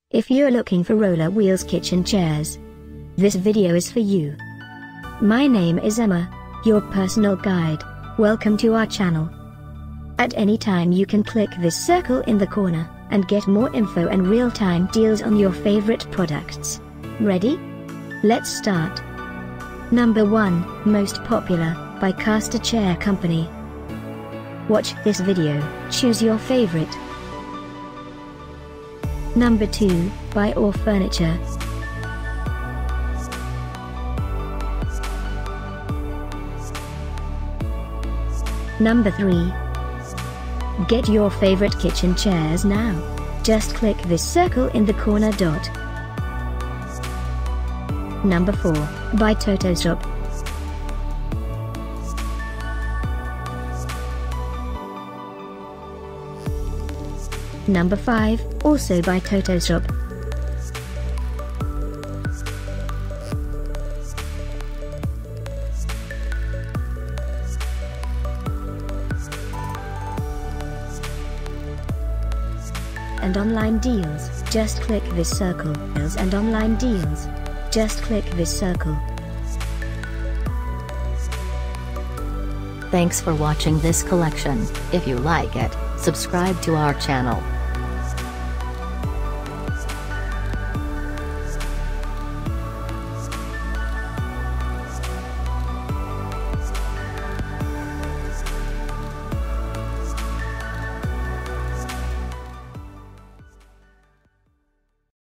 If you're looking for roller wheels kitchen chairs, this video is for you. My name is Emma, your personal guide. Welcome to our channel. At any time you can click this circle in the corner, and get more info and real-time deals on your favorite products. Ready? Let's start. Number 1, Most Popular, by Caster Chair Company. Watch this video, choose your favorite. Number 2, by All Furniture. Number 3. Get your favorite kitchen chairs now. Just click this circle in the corner dot. Number 4, by Totoshop. Number 5, also by Totoshop. And online deals, just click this circle. And online deals, just click this circle. Thanks for watching this collection. If you like it, subscribe to our channel.